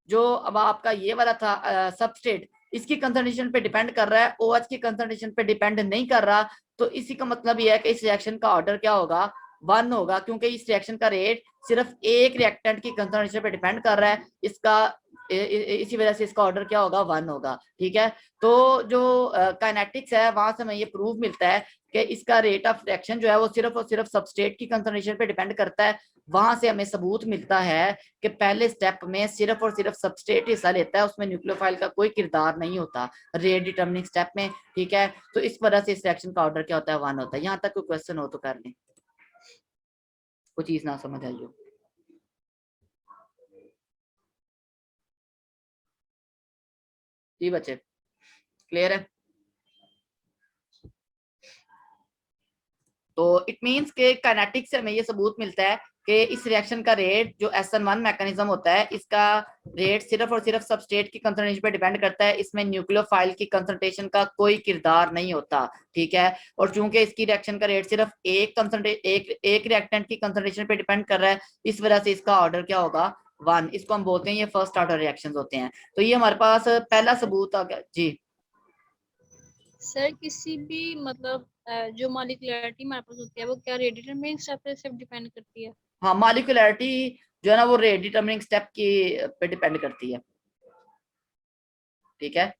जो अब आपका ये वाला था सबस्ट्रेट, इसकी कंसंट्रेशन पे डिपेंड कर रहा है, OH की कंसंट्रेशन पे डिपेंड नहीं कर रहा। तो इसी का मतलब ये है कि इस रिएक्शन का ऑर्डर क्या होगा, 1 होगा, क्योंकि इस रिएक्शन का रेट सिर्फ एक रिएक्टेंट की कंसंट्रेशन पे डिपेंड कर रहा है। इसका इसी वजह से इसका ऑर्डर क्या होगा, 1 होगा, ठीक है। तो जो काइनेटिक्स है वहां से हमें ये प्रूफ मिलता है कि इसका रेट ऑफ रिएक्शन जो है वो सिर्फ और सिर्फ सबस्ट्रेट की कंसंट्रेशन पे डिपेंड करता है। वहां से हमें सबूत मिलता है कि पहले स्टेप में सिर्फ और सिर्फ सबस्ट्रेट हिस्सा लेता है, उसमें न्यूक्लियोफाइल का कोई किरदार नहीं होता रेट डिटर्मिनिंग स्टेप में, ठीक है। तो इस वजह से इस रिएक्शन का ऑर्डर क्या होता है, 1 होता है। यहाँ तक कोई क्वेश्चन हो तो कर लें, कोई चीज ना समझ आई हो। जी बच्चे, क्लियर है? तो इट मींस के काइनेटिक्स से हमें ये सबूत मिलता है कि इस रिएक्शन का रेट जो SN1 मैकेनिज्म होता है, इसका रेट सिर्फ और सिर्फ सबस्ट्रेट की कंसंट्रेशन पे डिपेंड करता है, इसमें न्यूक्लियोफाइल की कंसंट्रेशन का कोई किरदार नहीं होता, ठीक है। और चूंकि इसकी रिएक्शन का रेट सिर्फ एक रिएक्टेंट की कंसंट्रेशन पे डिपेंड कर रहा है, इस वजह से इसका ऑर्डर क्या होगा, 1। इसको हम बोलते हैं ये फर्स्ट ऑर्डर रिएक्शंस होते हैं। तो ये हमारे पास पहला सबूत आ गया जी। सर किसी भी मतलब जो मॉलिक्यूलरिटी हमारे पास होती है वो क्या रेट डिटरमिनिंग स्टेप पे सिर्फ डिपेंड करती है? हाँ, मॉलिक्यूलरिटी जो है ना वो रेट डिटर्मिनिंग स्टेप की पे डिपेंड करती है, ठीक है।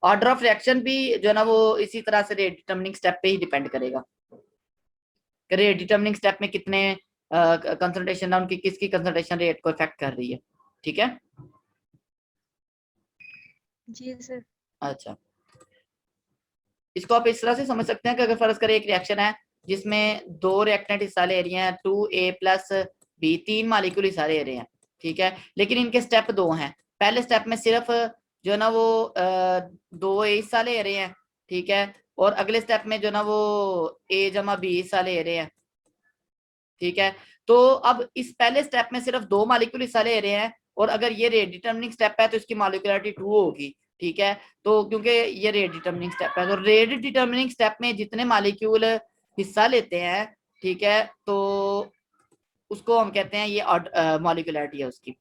ऑर्डर ऑफ रिएक्शन भी जो है ना वो इसी तरह से रेट डिटर्मिनिंग स्टेप पे ही डिपेंड करेगा कि रेट डिटर्मिनिंग स्टेप में कितने कंसंट्रेशन है, उनकी किसकी कंसंट्रेशन रेट को इफेक्ट कर रही है, ठीक है। जी सर। अच्छा, इसको आप इस तरह से समझ सकते हैं कि अगर फर्ज करें एक रिएक्शन है जिसमें दो रिएक्टेंट हिस्सा ले रही हैं, 2A+ बी, 3 मालिक्यूल ही सारे एरे हैं, ठीक है। लेकिन इनके स्टेप 2 हैं। पहले स्टेप में सिर्फ जो ना वो 2 ए इस साले एरे हैं, ठीक है, और अगले स्टेप में जो ना वो ए जमा बी इस साले एरे हैं, ठीक है। तो अब इस पहले स्टेप में सिर्फ 2 मालिक्यूल इस साले एरे हैं, और अगर ये रेट डिटर्मिनिंग स्टेप है तो इसकी मॉलिक्यूलरिटी 2 होगी, ठीक है। तो क्योंकि ये रेट डिटर्मिनिंग स्टेप है, तो रेट डिटर्मिनिंग स्टेप में जितने मालिक्यूल हिस्सा लेते हैं, ठीक है, तो उसको हम कहते हैं ये मॉलिक्यूलरिटी है उसकी।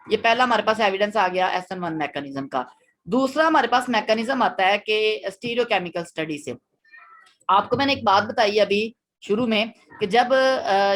ये पहला हमारे पास एविडेंस आ गया SN1 मैकेनिज्म का। दूसरा हमारे पास मैकेनिज्म आता है कि स्टीरियोकेमिकल स्टडी से। आपको मैंने एक बात बताई अभी शुरू में कि जब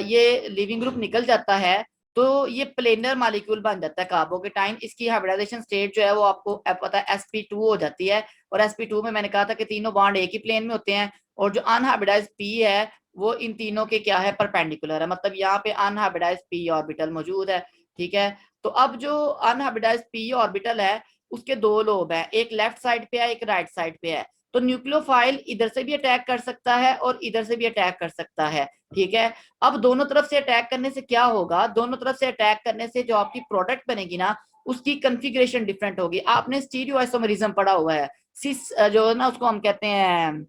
ये लिविंग ग्रुप निकल जाता है तो ये प्लेनर मॉलिक्यूल बन जाता है कार्बो के टाइम। इसकी हाइब्रिडाइजेशन स्टेट जो है वो आपको पता है sp2 हो जाती है, और sp2 में मैंने कहा था कि तीनों बॉन्ड एक ही प्लेन में होते हैं, और जो अनहाइब्रिडाइज्ड p है वो इन तीनों के क्या है, परपेंडिकुलर है, मतलब यहाँ पे अनहाइब्रिडाइज्ड p ऑर्बिटल मौजूद है, ठीक है। तो अब जो अनहाइब्रिडाइज्ड p ऑर्बिटल है उसके 2 लोब हैं, एक लेफ्ट साइड पे है, एक राइट साइड पे है। तो न्यूक्लियोफाइल इधर से भी अटैक कर सकता है और इधर से भी अटैक कर सकता है, ठीक है। अब दोनों तरफ से अटैक करने से क्या होगा, दोनों तरफ से अटैक करने से जो आपकी प्रोडक्ट बनेगी ना उसकी कॉन्फ़िगरेशन डिफरेंट होगी। आपने स्टीरियो आइसोमेरिज्म पढ़ा हुआ है, सिस जो है ना उसको हम कहते हैं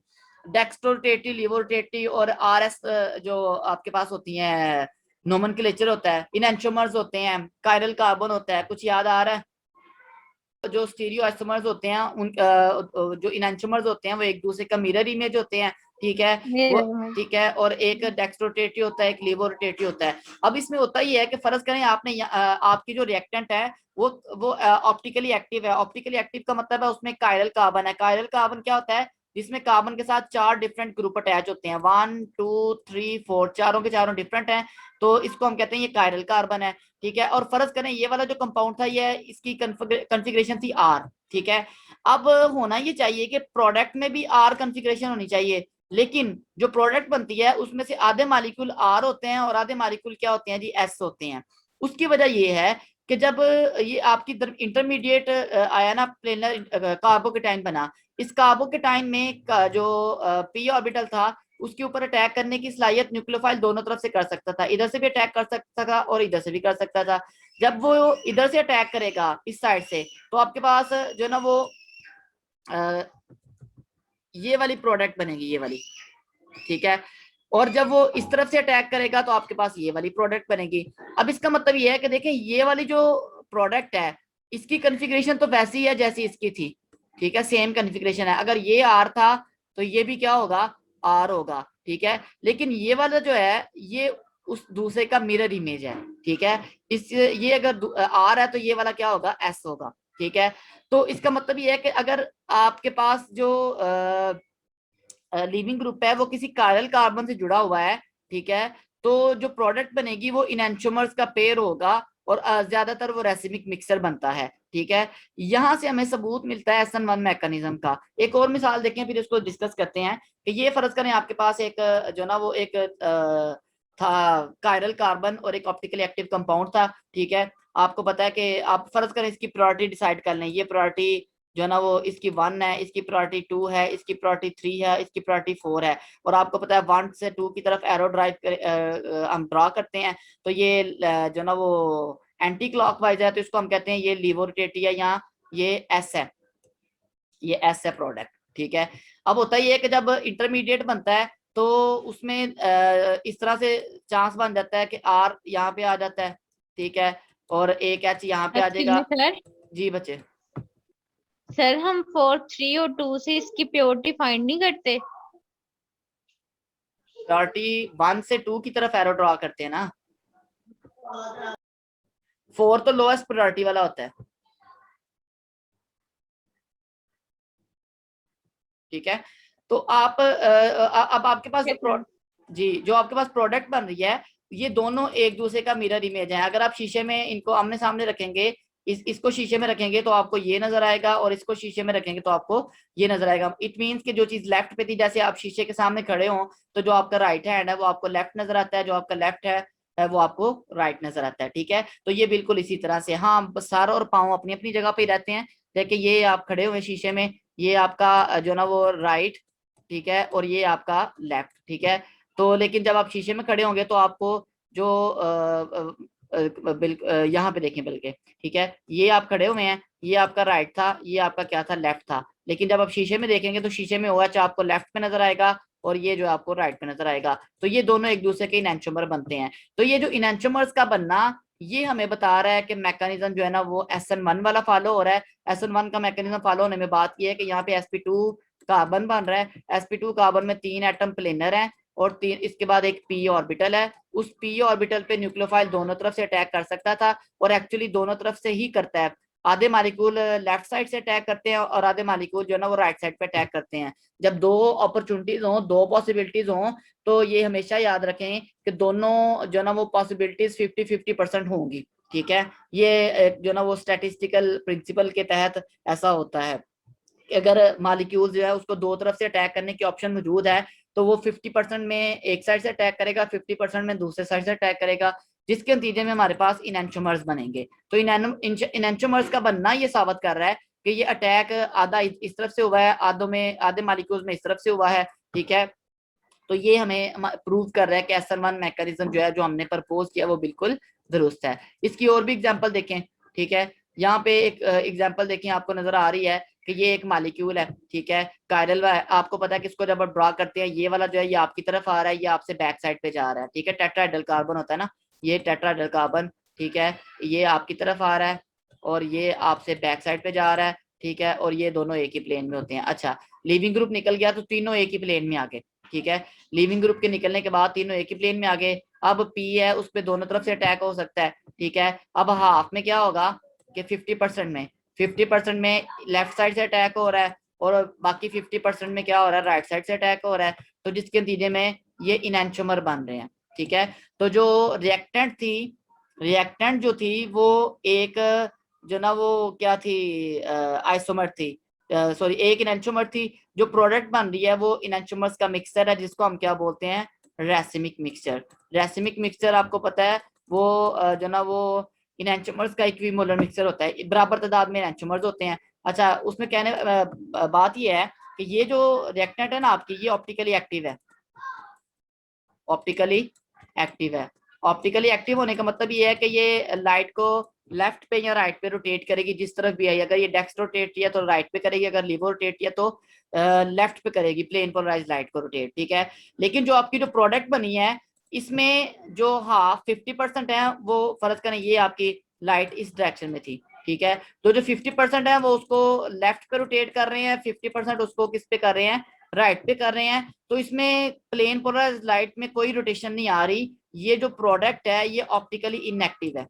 डेक्स्ट्रोरोटेटिव, लिवोरोटेटिव, और RS जो आपके पास होती है नोमेनक्लेचर होता है, इनएंटियोमर्स होते हैं, कायरल कार्बन होता है, कुछ याद आ रहा है? जो स्टीरियो आइसोमर्स होते हैं उन जो इनएंटियोमर्स होते हैं वो एक दूसरे का मिरर इमेज होते हैं, ठीक है, वो ठीक है, और एक डेक्स्ट्रोरोटेटिव होता है, एक लिवोरोटेटिव होता है। अब इसमें होता ही है कि फर्ज करें आपने आपकी जो रिएक्टेंट है वो ऑप्टिकली एक्टिव है। ऑप्टिकली एक्टिव का मतलब है उसमें कायरल कार्बन है। कायरल कार्बन क्या होता है, जिसमें कार्बन के साथ 4 डिफरेंट ग्रुप अटैच होते हैं, 1 2 3 4, चारों के चारों डिफरेंट हैं, तो इसको हम कहते हैं ये कायरल कार्बन है, ठीक है। और फर्ज करें ये वाला जो कंपाउंड था ये इसकी कॉन्फ़िगरेशन थी R, ठीक है। अब होना ये चाहिए कि प्रोडक्ट में भी R कॉन्फ़िगरेशन होनी चाहिए, लेकिन जो प्रोडक्ट बनती है उसमें से आधे मॉलिक्यूल R होते हैं और आधे मॉलिक्यूल क्या होते हैं जी, S होते हैं। उसकी वजह ये है कि जब ये आपकी इंटरमीडिएट आया ना प्लेनर कार्बोकेटाइन बना, इस कार्बोकेटाइन में जो p ऑर्बिटल था उसके ऊपर अटैक करने की सलाहियत न्यूक्लियोफाइल दोनों तरफ से कर सकता था, इधर से भी अटैक कर सकता था और इधर से भी कर सकता था। जब वो इधर से अटैक करेगा इस साइड से तो आपके पास जो ना वो ये वाली प्रोडक्ट बनेगी, ये वाली, ठीक है। और जब वो इस तरफ से अटैक करेगा तो आपके पास ये वाली प्रोडक्ट बनेगी। अब इसका मतलब ये है कि देखें ये वाली जो प्रोडक्ट है इसकी कॉन्फ़िगरेशन तो वैसी है जैसी इसकी थी, ठीक है, सेम कॉन्फ़िगरेशन है। अगर ये R था तो ये भी क्या होगा, R होगा, ठीक है। लेकिन ये वाला जो है ये उस दूसरे का मिरर इमेज है, ठीक है। इस ये अगर R है तो ये वाला क्या होगा, S होगा, ठीक है। तो इसका मतलब ये है कि अगर आपके पास जो लीविंग ग्रुप है वो किसी कायरल कार्बन से जुड़ा हुआ है, ठीक है, तो जो प्रोडक्ट बनेगी वो इनएंटियोमर्स का पेयर होगा और ज्यादातर वो रेसिमिक मिक्सर बनता है, ठीक है। यहां से हमें सबूत मिलता है SN1 मैकेनिज्म का। एक और मिसाल देखें फिर इसको डिस्कस करते हैं कि ये फर्ज करें आपके पास एक जो ना वो एक था कायरल कार्बन और एक ऑप्टिकली एक्टिव कंपाउंड था, ठीक है। आपको पता है कि आप फर्ज करें इसकी प्रायोरिटी डिसाइड कर लें, ये प्रायोरिटी जो ना वो इसकी 1 है, इसकी प्रायोरिटी 2 है, इसकी प्रायोरिटी 3 है, इसकी प्रायोरिटी 4 है, और आपको पता है 1 से 2 की तरफ एरो ड्राइव हम ड्रॉ करते हैं तो ये जो ना वो एंटी क्लॉकवाइज है, तो इसको हम कहते हैं ये लिवोरोटेटिव है, यहाँ ये S है, ये S है प्रोडक्ट, ठीक है। अब होता ही है कि जब इंटरमीडिएट बनता है तो उसमें इस तरह से चांस बन जाता है कि R यहाँ पे आ जाता है, ठीक है, और एक H यहाँ पे आ जाएगा। सर जी बच्चे, सर हम 4 3 और 2 से इसकी प्योरिटी फाइंड नहीं करते? प्रायोरिटी 1 से 2 की तरफ एरो ड्रॉ करते हैं ना, 4 तो लोएस्ट प्रायोरिटी वाला होता है, ठीक है। तो आप अब आपके पास जो आपके पास प्रोडक्ट बन रही है ये दोनों एक दूसरे का मिरर इमेज है। अगर आप शीशे में इनको आमने सामने रखेंगे, इसको शीशे में रखेंगे तो आपको ये नजर आएगा और इसको शीशे में रखेंगे तो आपको ये नजर आएगा। इट मीन्स कि जो चीज लेफ्ट पे थी, जैसे आप शीशे के सामने खड़े हो तो जो आपका राइट हैंड है वो आपको लेफ्ट नजर आता है, जो आपका लेफ्ट है वो आपको राइट नजर आता है, ठीक है। तो ये बिल्कुल इसी तरह से, हाँ सर और पाँव अपनी अपनी जगह पे ही रहते हैं। देखिए ये आप खड़े हुए शीशे में, ये आपका जो ना वो राइट, ठीक है, और ये आपका लेफ्ट, ठीक है। तो लेकिन जब आप शीशे में खड़े होंगे तो आपको जो यहाँ पे देखें बल्कि, ठीक है, ये आप खड़े हुए हैं, ये आपका राइट था, ये आपका क्या था, लेफ्ट था, लेकिन जब आप शीशे में देखेंगे तो शीशे में OH आपको लेफ्ट पे नजर आएगा और ये जो आपको राइट पे नजर आएगा, तो ये दोनों एक दूसरे के इनएंचोमर बनते हैं। तो ये जो इनएंचोमर्स का बनना, ये हमें बता रहा है कि मैकेनिज्म जो है ना वो SN1 वाला फॉलो हो रहा है। SN1 का मैकेनिज्म फॉलो होने में बात यह है कि यहाँ पे sp2 कार्बन बन रहा है, sp2 कार्बन में 3 एटम प्लेनर है और 3, इसके बाद एक p ऑर्बिटल है। उस p ऑर्बिटल पे न्यूक्लियोफाइल दोनों तरफ से अटैक कर सकता था और एक्चुअली दोनों तरफ से ही करता है। आधे मालिक्यूल लेफ्ट साइड से अटैक करते हैं और आधे मालिक्यूल जो है ना वो राइट साइड पे अटैक करते हैं। जब दो अपॉर्चुनिटीज हो, दो पॉसिबिलिटीज हो, तो ये हमेशा याद रखें कि दोनों जो है ना वो पॉसिबिलिटीज 50-50% होंगी, ठीक है। ये जो है ना वो स्टैटिस्टिकल प्रिंसिपल के तहत ऐसा होता है कि अगर मालिक्यूल जो है उसको दो तरफ से अटैक करने की ऑप्शन मौजूद है तो वो 50% में एक साइड से अटैक करेगा, 50% में दूसरे साइड से अटैक करेगा, जिसके नतीजे में हमारे पास इनएंचोमर्स बनेंगे। तो इनएंचोमर्स का बनना ये साबित कर रहा है कि ये अटैक आधा इस तरफ से हुआ है, आधे मालिक्यूल्स में इस तरफ से हुआ है, ठीक है। तो ये हमें प्रूव कर रहा है कि SN1 मैकेनिज्म जो है जो हमने प्रपोज किया वो बिल्कुल दुरुस्त है। इसकी और भी एग्जांपल देखें, ठीक है। यहाँ पे एक एग्जांपल देखें, आपको नजर आ रही है कि ये एक मॉलिक्यूल है, ठीक है, कायरल है। आपको पता है कि इसको जब आप ड्रॉ करते हैं ये वाला जो है ये आपकी तरफ आ रहा है, ये आपसे बैक साइड पे जा रहा है, ठीक है। टेट्राहेड्रल कार्बन होता है ना, ये टेट्राहेड्रल कार्बन, ठीक है, ये आपकी तरफ आ रहा है और ये आपसे बैक साइड पे जा रहा है, ठीक है, और ये दोनों एक ही प्लेन में होते हैं। अच्छा, लीविंग ग्रुप निकल गया तो तीनों एक ही प्लेन में आ गए, ठीक है। लीविंग ग्रुप के निकलने के बाद तीनों एक ही प्लेन में आ गए। अब P है उस पर दोनों तरफ से अटैक हो सकता है, ठीक है। अब हाफ में क्या होगा कि 50% में लेफ्ट साइड से अटैक हो रहा है और बाकी 50% में क्या हो रहा है, राइट साइड से अटैक हो रहा है, तो जिसके नतीजे में ये इनएंचोमर बन रहे हैं, ठीक है। तो जो रिएक्टेंट जो थी वो एक जो ना वो क्या थी, आइसोमर थी, सॉरी एक इनएंचोमर थी। जो प्रोडक्ट बन रही है वो इनएंचोमर्स का मिक्सचर है जिसको हम क्या बोलते हैं, रेसिमिक मिक्सचर। रेसिमिक मिक्सचर आपको पता है वो जो ना वो इनएंचोमर्स का इक्विमोलर मिक्सचर होता है, बराबर तादाद में इनएंचोमर्स होते हैं। अच्छा, उसमें कहने बात ये है कि ये जो रिएक्टेंट है ना आपकी, ये ऑप्टिकली एक्टिव है, ऑप्टिकली एक्टिव है। ऑप्टिकली एक्टिव होने का मतलब ये है कि ये लाइट को लेफ्ट पे या राइट पे रोटेट करेगी, जिस तरफ भी है। अगर ये डेस्क रोटेट किया तो राइट पे करेगी, अगर लीवर रोटेट किया तो लेफ्ट पे करेगी, प्लेन पोलराइज लाइट को रोटेट, ठीक है। लेकिन जो आपकी जो प्रोडक्ट बनी है इसमें जो हाफ 50% है वो फर्ज करें ये आपकी लाइट इस डायरेक्शन में थी, ठीक है। तो जो 50% है वो उसको लेफ्ट पे रोटेट कर रहे हैं, 50% उसको किस पे कर रहे हैं, राइट पे कर रहे हैं। तो इसमें प्लेन पोलराइज लाइट में कोई रोटेशन नहीं आ रही। ये जो प्रोडक्ट है ये ऑप्टिकली इनएक्टिव है,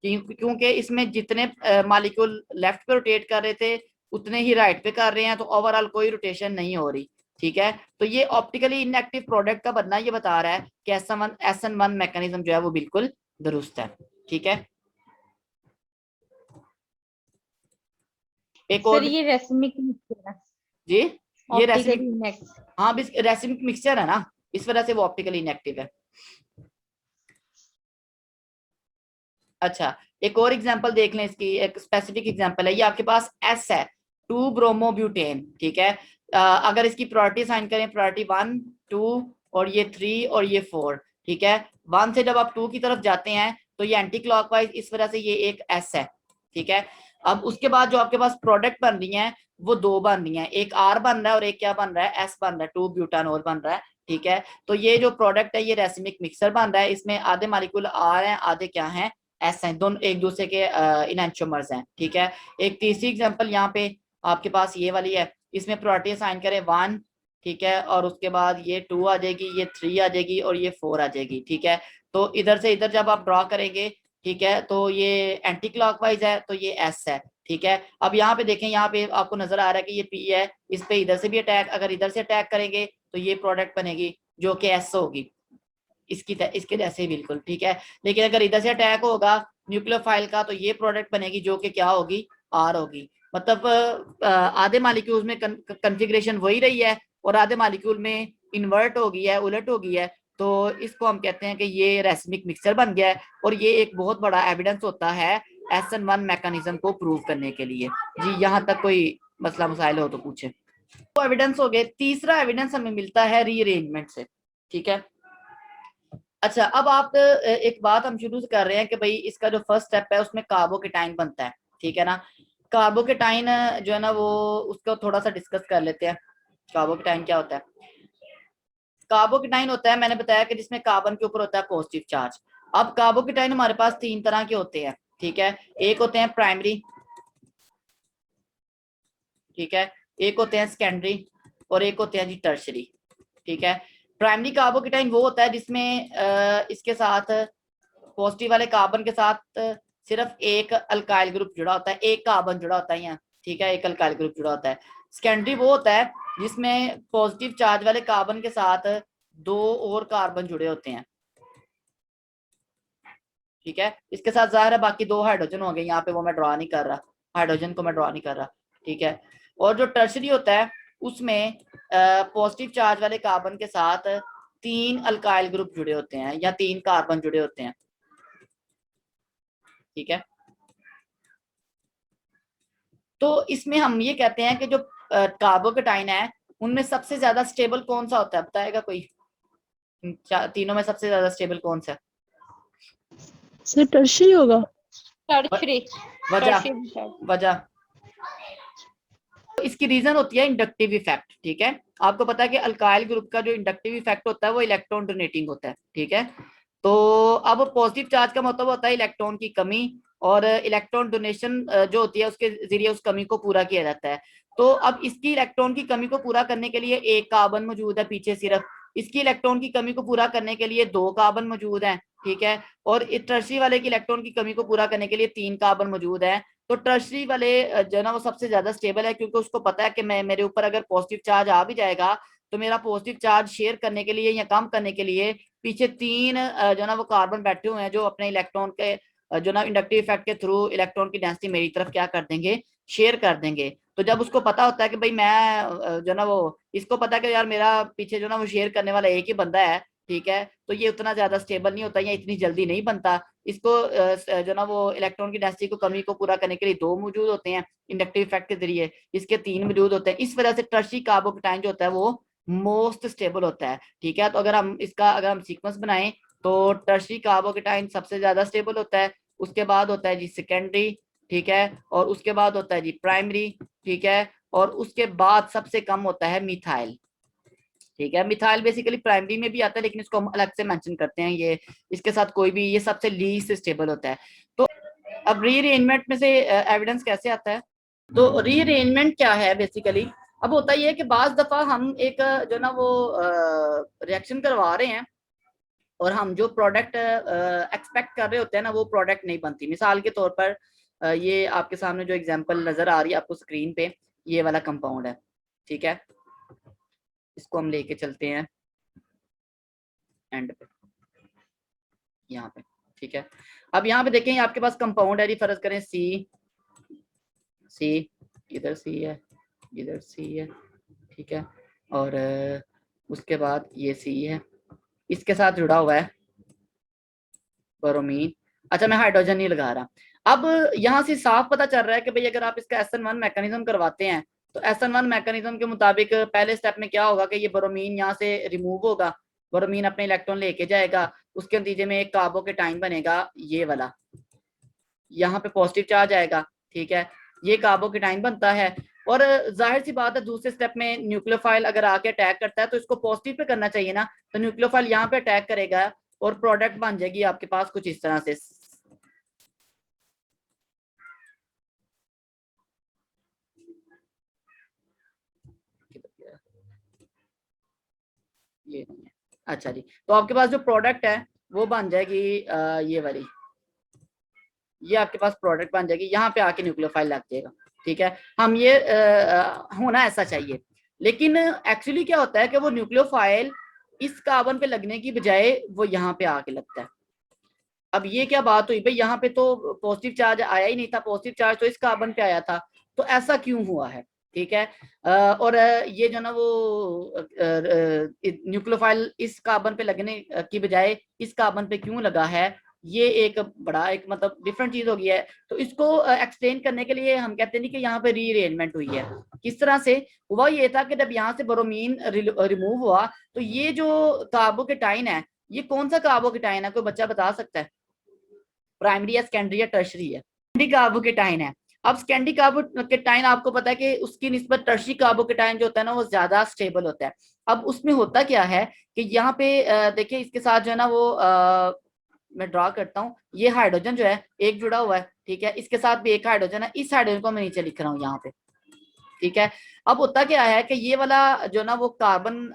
क्योंकि इसमें जितने मॉलिक्यूल लेफ्ट पे रोटेट कर रहे थे उतने ही राइट पे कर रहे हैं, तो ओवरऑल कोई रोटेशन नहीं हो रही, ठीक है। तो ये ऑप्टिकली इनएक्टिव प्रोडक्ट का बनना ये बता रहा है कि SN1 मैकेनिज्म जो है वो बिल्कुल दुरुस्त है, ठीक है। एक और सर ये रेसिमिक मिक्सचर है, जी, ये रेसिमिक, ऑप्टिकली नेक्स्ट। हाँ रेसिमिक मिक्सचर है ना, इस वजह से वो ऑप्टिकली इनएक्टिव है। अच्छा, एक और एग्जांपल देख लें, इसकी एक स्पेसिफिक एग्जांपल है, ये आपके पास S है 2 ब्रोमोब्यूटेन, ठीक है। अगर इसकी प्रायोरिटी साइन करें, प्रायोरिटी 1 2 और ये 3 और ये 4, ठीक है। 1 से जब आप 2 की तरफ जाते हैं तो ये एंटी क्लॉकवाइज, इस वजह से ये एक S है, ठीक है। अब उसके बाद जो आपके पास प्रोडक्ट बन रही है वो दो बन रही है, एक R बन रहा है और एक क्या बन रहा है, S बन रहा है, 2 ब्यूटानोल बन रहा है, ठीक है। तो ये जो प्रोडक्ट है ये रेसिमिक मिक्सर बन रहा है, इसमें आधे मॉलिक्यूल R हैं, आधे क्या हैं, S हैं, दोनों एक दूसरे के इनएंचोमर्स हैं, ठीक है। एक तीसरी एग्जांपल यहाँ पे आपके पास ये वाली है, इसमें प्रायोरिटी असाइन करें 1, ठीक है, और उसके बाद ये 2 आ जाएगी, ये 3 आ जाएगी और ये 4 आ जाएगी, ठीक है। तो इधर से इधर जब आप ड्रॉ करेंगे, ठीक है, तो ये एंटी क्लॉकवाइज है तो ये S है, ठीक है। अब यहाँ पे देखें, यहाँ पे आपको नजर आ रहा है कि ये P है, इस पे इधर से भी अटैक, अगर इधर से अटैक करेंगे तो ये प्रोडक्ट बनेगी जो कि S होगी, इसके जैसे बिल्कुल, ठीक है। लेकिन अगर इधर से अटैक होगा न्यूक्लियोफाइल का तो ये प्रोडक्ट बनेगी जो कि क्या होगी, R होगी। मतलब आधे मॉलिक्यूल्स में कॉन्फ़िगरेशन वही रही है और आधे मॉलिक्यूल में इन्वर्ट हो गई है, उलट हो गई है। तो इसको हम कहते हैं कि ये रेसिमिक मिक्सचर बन गया है और ये एक बहुत बड़ा एविडेंस होता है SN1 मैकेनिज्म को प्रूव करने के लिए। जी, यहाँ तक कोई मसला मसाइल हो तो पूछे। तो एविडेंस हो गए। तीसरा एविडेंस हमें मिलता है रीअरेंजमेंट से, ठीक है। अच्छा, अब आप एक बात हम शुरू से कर रहे हैं कि भाई इसका जो फर्स्ट स्टेप है उसमें कार्बोकेटाइन बनता है, ठीक है ना। कार्बोकेटाइन जो है ना वो उसको थोड़ा सा डिस्कस कर लेते हैं। कार्बोकेटाइन क्या होता है? कार्बोकेटाइन होता है, मैंने बताया कि जिसमें कार्बन के ऊपर होता है पॉजिटिव चार्ज। अब कार्बोकेटाइन हमारे पास तीन तरह के होते हैं, ठीक है। एक होते हैं प्राइमरी, ठीक है, एक होते हैं सेकेंडरी और एक होते हैं जी टर्शरी, ठीक है। प्राइमरी कार्बोकेटाइन वो होता है जिसमें इसके साथ पॉजिटिव वाले कार्बन के साथ सिर्फ एक अल्काइल ग्रुप जुड़ा होता है, एक कार्बन जुड़ा होता है यहाँ, ठीक है, एक अल्काइल ग्रुप जुड़ा होता है। सेकेंडरी वो होता है जिसमें पॉजिटिव चार्ज वाले कार्बन के साथ दो और कार्बन जुड़े होते हैं, ठीक है। इसके साथ जाहिर है बाकी दो हाइड्रोजन हो गए, यहाँ पे वो मैं ड्रॉ नहीं कर रहा, हाइड्रोजन को मैं ड्रॉ नहीं कर रहा, ठीक है। और जो टर्शरी होता है उसमें पॉजिटिव चार्ज वाले कार्बन के साथ तीन अल्काइल ग्रुप जुड़े होते हैं या तीन कार्बन जुड़े होते हैं, ठीक है। तो इसमें हम ये कहते हैं कि जो कार्बोकेटाइन है उनमें सबसे ज्यादा स्टेबल कौन सा होता है, बताएगा कोई? तीनों में सबसे ज्यादा स्टेबल कौन सा है? सर टर्शरी होगा। टर्शरी वजह टर्शरी वजह इसकी रीजन होती है इंडक्टिव इफेक्ट, ठीक है। आपको पता है कि अल्काइल ग्रुप का जो इंडक्टिव इफेक्ट होता है वो इलेक्ट्रॉन डोनेटिंग होता है, ठीक है। तो अब पॉजिटिव चार्ज का मतलब होता है इलेक्ट्रॉन की कमी, और इलेक्ट्रॉन डोनेशन जो होती है उसके जरिए उस कमी को पूरा किया जाता है। तो अब इसकी इलेक्ट्रॉन की कमी को पूरा करने के लिए एक कार्बन मौजूद है पीछे सिर्फ, इसकी इलेक्ट्रॉन की कमी को पूरा करने के लिए दो कार्बन मौजूद हैं, ठीक है। और टर्शरी वाले की इलेक्ट्रॉन की कमी को पूरा करने के लिए तीन कार्बन मौजूद है। तो टर्शरी वाले जो है ना वो सबसे ज्यादा स्टेबल है, क्योंकि उसको पता है कि मैं मेरे ऊपर अगर पॉजिटिव चार्ज आ भी जाएगा तो मेरा पॉजिटिव चार्ज शेयर करने के लिए या कम करने के लिए पीछे तीन जो ना वो कार्बन बैठे हुए हैं जो अपने इलेक्ट्रॉन के जो ना इंडक्टिव इफेक्ट के थ्रू इलेक्ट्रॉन की डेंसिटी मेरी तरफ क्या कर देंगे, शेयर कर देंगे। तो जब उसको पता होता है कि भाई मैं जो ना वो इसको पता है कि यार मेरा पीछे जो ना वो शेयर करने वाला एक ही बंदा है, ठीक है, तो ये उतना ज्यादा स्टेबल नहीं होता या इतनी जल्दी नहीं बनता। इसको जो ना वो इलेक्ट्रॉन की डेंसिटी को कमी को पूरा करने के लिए दो मौजूद होते हैं इंडक्टिव इफेक्ट के जरिए, इसके तीन मौजूद होते हैं। इस वजह से टर्शरी कार्बोकेटाइन जो होता है वो मोस्ट स्टेबल होता है, ठीक है। तो अगर हम सीक्वेंस बनाएं तो टर्शरी कार्बोकेटाइन सबसे ज्यादा स्टेबल होता है, उसके बाद होता है जी सेकेंडरी, ठीक है, और उसके बाद होता है जी प्राइमरी, ठीक है, और उसके बाद सबसे कम होता है मिथाइल, ठीक है। मिथाइल बेसिकली प्राइमरी में भी आता है लेकिन इसको हम अलग से मेंशन करते हैं, ये इसके साथ कोई भी, ये सबसे लीस्ट स्टेबल होता है। तो अब रीअरेंजमेंट में से एविडेंस कैसे आता है? तो रीअरेंजमेंट क्या है बेसिकली? अब होता ये है कि बाज दफा हम एक जो ना वो रिएक्शन करवा रहे हैं और हम जो प्रोडक्ट एक्सपेक्ट कर रहे होते हैं ना वो प्रोडक्ट नहीं बनती। मिसाल के तौर पर ये आपके सामने जो एग्जांपल नजर आ रही है आपको स्क्रीन पे, ये वाला कंपाउंड है, ठीक है। इसको हम लेके चलते हैं एंड पे, यहाँ पे, ठीक है। अब यहाँ पे देखें आपके पास कंपाउंड है, फर्ज करें सी, इधर सी है, इधर सी है, ठीक है, और उसके बाद ये सी है, इसके साथ जुड़ा हुआ है ब्रोमीन। अच्छा, मैं हाइड्रोजन नहीं लगा रहा। अब यहाँ से साफ पता चल रहा है कि भाई अगर आप इसका SN1 मैकेनिज्म करवाते हैं तो SN1 मैकेनिज्म के मुताबिक पहले स्टेप में क्या होगा कि ये ब्रोमीन यहाँ से रिमूव होगा, ब्रोमीन अपने इलेक्ट्रॉन लेके जाएगा, उसके नतीजे में एक कार्बोकेटाइन बनेगा ये वाला, यहाँ पे पॉजिटिव चार्ज आएगा, ठीक है, ये कार्बोकेटाइन बनता है। और जाहिर सी बात है दूसरे स्टेप में न्यूक्लियोफाइल अगर आके अटैक करता है तो इसको पॉजिटिव पे करना चाहिए ना, तो न्यूक्लियोफाइल यहाँ पे अटैक करेगा और प्रोडक्ट बन जाएगी आपके पास कुछ इस तरह से। ये नहीं है, अच्छा जी। तो आपके पास जो प्रोडक्ट है वो बन जाएगी ये वाली, ये आपके पास प्रोडक्ट बन जाएगी, यहाँ पे आके न्यूक्लियोफाइल लग जाएगा, ठीक है। हम ये होना ऐसा चाहिए, लेकिन एक्चुअली क्या होता है कि वो न्यूक्लियोफाइल इस कार्बन पे लगने की बजाय वो यहाँ पे आके लगता है। अब ये क्या बात हुई भाई, यहाँ पे तो पॉजिटिव चार्ज आया ही नहीं था, पॉजिटिव चार्ज तो इस कार्बन पे आया था, तो ऐसा क्यों हुआ है, ठीक है। और ये जो ना वो न्यूक्लियोफाइल इस कार्बन पे लगने की बजाय इस कार्बन पे क्यों लगा है, ये एक बड़ा एक मतलब डिफरेंट चीज हो गई है। तो इसको एक्सप्लेन करने के लिए हम कहते हैं कि यहाँ पे रीअरेंजमेंट हुई है। किस तरह से हुआ? ये था कि जब यहाँ से ब्रोमीन रिमूव हुआ तो ये जो कार्बोकेटाइन है ये कौन सा कार्बोकेटाइन है, कोई बच्चा बता सकता है? प्राइमरी या सेकेंडरी या टर्शरी है? सेकेंडरी कार्बोकेटाइन है। अब सेकेंडरी कार्बोकेटाइन आपको पता है कि उसकी निस्बत टर्शरी कार्बोकेटाइन जो होता है ना वो ज्यादा स्टेबल होता है। अब उसमें होता क्या है कि यहाँ पे देखिए इसके साथ जो है ना वो मैं ड्रा करता हूँ, ये हाइड्रोजन जो है एक जुड़ा हुआ है, ठीक है, इसके साथ भी एक हाइड्रोजन है, इस हाइड्रोजन को मैं नीचे लिख रहा हूँ यहाँ पे, ठीक है। अब होता क्या है कि ये वाला जो ना वो कार्बन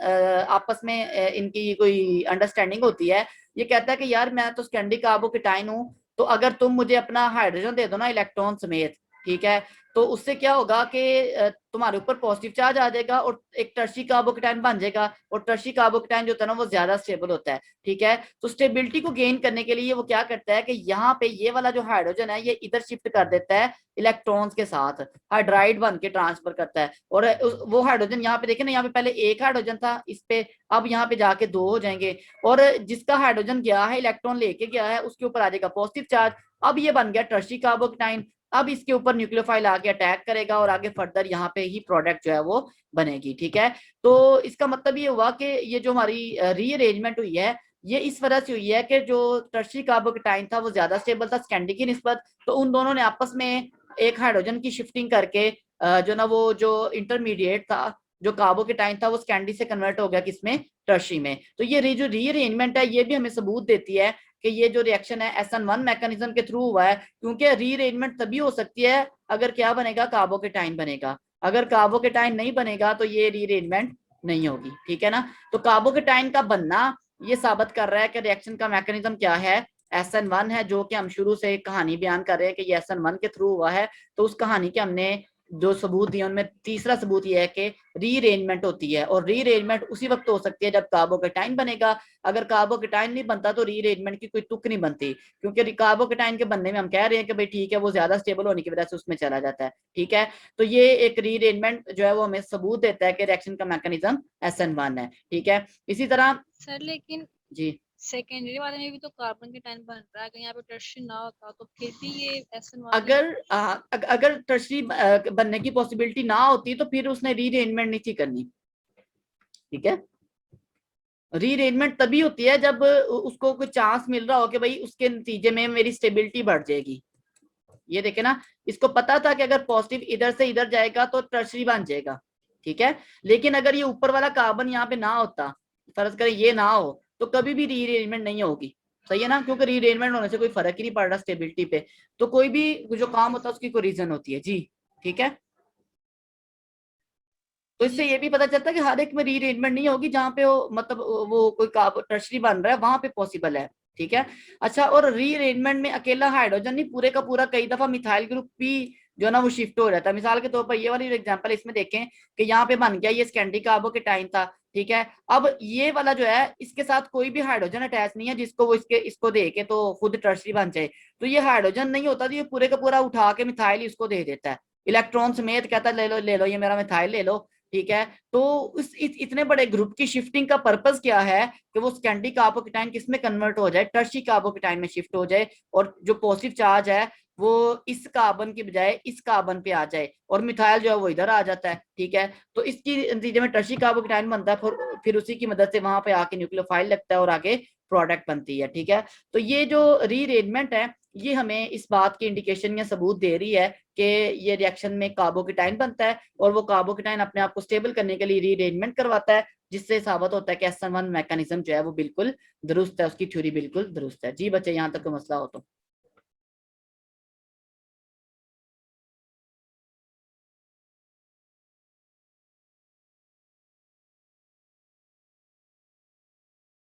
आपस में इनकी कोई अंडरस्टैंडिंग होती है, ये कहता है कि यार मैं तो सेकेंडरी कार्बोकेटाइन हूँ, तो अगर तुम मुझे अपना हाइड्रोजन दे दो ना इलेक्ट्रॉन समेत, ठीक है, तो उससे क्या होगा कि तुम्हारे ऊपर पॉजिटिव चार्ज आ जाएगा और एक टर्शरी कार्बोकेटाइन बन जाएगा, और टर्शरी कार्बोकेटाइन जो होता है ना वो ज्यादा स्टेबल होता है, ठीक है। तो स्टेबिलिटी को गेन करने के लिए वो क्या करता है कि यहाँ पे ये वाला जो हाइड्रोजन है ये इधर शिफ्ट कर देता है इलेक्ट्रॉन्स के साथ, हाइड्राइड बन के ट्रांसफर करता है, और वो हाइड्रोजन यहाँ पे देखे ना, यहाँ पे पहले एक हाइड्रोजन था इस पे, अब यहाँ पे जाके 2 हो जाएंगे, और जिसका हाइड्रोजन गया है इलेक्ट्रॉन लेके गया है उसके ऊपर आ जाएगा पॉजिटिव चार्ज, अब ये बन गया टर्शरी कार्बोकेटाइन। अब इसके ऊपर न्यूक्लियोफाइल आके अटैक करेगा और आगे फर्दर यहाँ पे ही प्रोडक्ट जो है वो बनेगी, ठीक है। तो इसका मतलब ये हुआ कि ये जो हमारी रीअरेंजमेंट हुई है ये इस वजह से हुई है कि जो टर्शरी कार्बोकेटाइन था वो ज्यादा स्टेबल था सेकेंडरी की निस्बत, तो उन दोनों ने आपस में एक हाइड्रोजन की शिफ्टिंग करके जो ना वो जो इंटरमीडिएट था जो कार्बोकेटाइन था वो सेकेंडरी से कन्वर्ट हो गया किसमें, टर्शरी में। तो ये जो रीअरेंजमेंट है ये भी हमें सबूत देती है कि ये जो रिएक्शन है SN1 मैकेनिज्म के थ्रू हुआ है, क्योंकि रीअरेंजमेंट तभी हो सकती है अगर क्या बनेगा, कार्बोकेटाइन बनेगा, अगर कार्बोकेटाइन नहीं बनेगा तो ये रीअरेंजमेंट नहीं होगी, ठीक है ना। तो कार्बोकेटाइन का बनना ये साबित कर रहा है कि रिएक्शन का मैकेनिज्म क्या है, SN1 है, जो कि हम शुरू से कहानी बयान कर रहे हैं कि ये SN1 के थ्रू हुआ है। तो उस कहानी के हमने जो सबूत दिए उनमें तीसरा सबूत ये है कि रीअरेंजमेंट होती है, और रीअरेंजमेंट उसी वक्त हो सकती है जब कार्बोकेटाइन बनेगा, अगर कार्बोकेटाइन नहीं बनता तो रीअरेंजमेंट की कोई तुक नहीं बनती, क्योंकि कार्बोकेटाइन के बनने में हम कह रहे हैं कि भाई ठीक है वो ज्यादा स्टेबल होने की वजह से उसमें चला जाता है, ठीक है। तो ये एक रीअरेंजमेंट जो है वो हमें सबूत देता है कि रिएक्शन का मैकेनिज्म SN1 है, ठीक है। इसी तरह सर लेकिन जी सेकेंडरी वाले में भी तो कार्बन के टाइम बन रहा है, अगर यहाँ पे टर्शरी ना होता तो फिर भी ये SN1 अगर टर्शरी बनने की पॉसिबिलिटी ना होती तो फिर उसने रीअरेंजमेंट नहीं थी करनी, ठीक है। रीअरेंजमेंट तभी होती है जब उसको कोई चांस मिल रहा हो कि भाई उसके नतीजे में मेरी स्टेबिलिटी बढ़ जाएगी। ये देखे ना, इसको पता था कि अगर पॉजिटिव इधर से इधर जाएगा तो टर्शरी बन जाएगा, ठीक है। लेकिन अगर ये ऊपर वाला कार्बन यहाँ पे ना होता, फर्ज करें ये ना हो, तो कभी भी रीअरेंजमेंट नहीं होगी, सही है ना, क्योंकि रीअरेंजमेंट होने से कोई फर्क ही नहीं पड़ रहा स्टेबिलिटी पे। तो कोई भी जो काम होता है उसकी कोई रीजन होती है जी, ठीक है। तो इससे ये भी पता चलता है कि हर एक में रीअरेंजमेंट नहीं होगी, जहाँ पे वो मतलब वो कोई टर्शरी बन रहा है वहां पे पॉसिबल है, ठीक है। अच्छा, और रीअरेंजमेंट में अकेला हाइड्रोजन नहीं, पूरे का पूरा कई दफा मिथाइल ग्रुप भी जो है ना वो शिफ्ट हो जाता है। मिसाल के तौर पर ये वाली एग्जांपल इसमें देखें कि यहाँ पे बन गया ये सेकेंडरी कार्बोकेटाइन था, ठीक है। अब ये वाला जो है इसके साथ कोई भी हाइड्रोजन अटैच नहीं है जिसको वो इसको दे के तो खुद टर्शरी बन जाए, तो ये हाइड्रोजन नहीं होता तो ये पूरे का पूरा उठा के मिथाइल इसको दे देता है, इलेक्ट्रॉन समेत कहता है ले लो ये मेरा मिथाइल ले लो, ठीक है। तो इतने बड़े ग्रुप की शिफ्टिंग का पर्पस क्या है कि वो सेकेंडरी कार्बोकेटाइन किसमें कन्वर्ट हो जाए, टर्शरी कार्बोकेटाइन में शिफ्ट हो जाए, और जो पॉजिटिव चार्ज है वो इस कार्बन की बजाय इस कार्बन पे आ जाए और मिथाइल जो है वो इधर आ जाता है, ठीक है। तो इसकी नतीजे में टर्शरी कार्बोकेटाइन बनता है, फिर उसी की मदद से वहां पे आके न्यूक्लियोफाइल लगता है और आगे प्रोडक्ट बनती है, ठीक है। तो ये जो रीअरेंजमेंट है ये हमें इस बात की इंडिकेशन या सबूत दे रही है कि ये रिएक्शन में कार्बोकेटाइन बनता है और वो कार्बोकेटाइन अपने आप को स्टेबल करने के लिए रीअरेंजमेंट करवाता है, जिससे साबित होता है कि SN1 मैकेनिज्म जो है वो बिल्कुल दुरुस्त है, उसकी थ्योरी बिल्कुल दुरुस्त है। जी बच्चे, यहाँ तक कोई मसला हो तो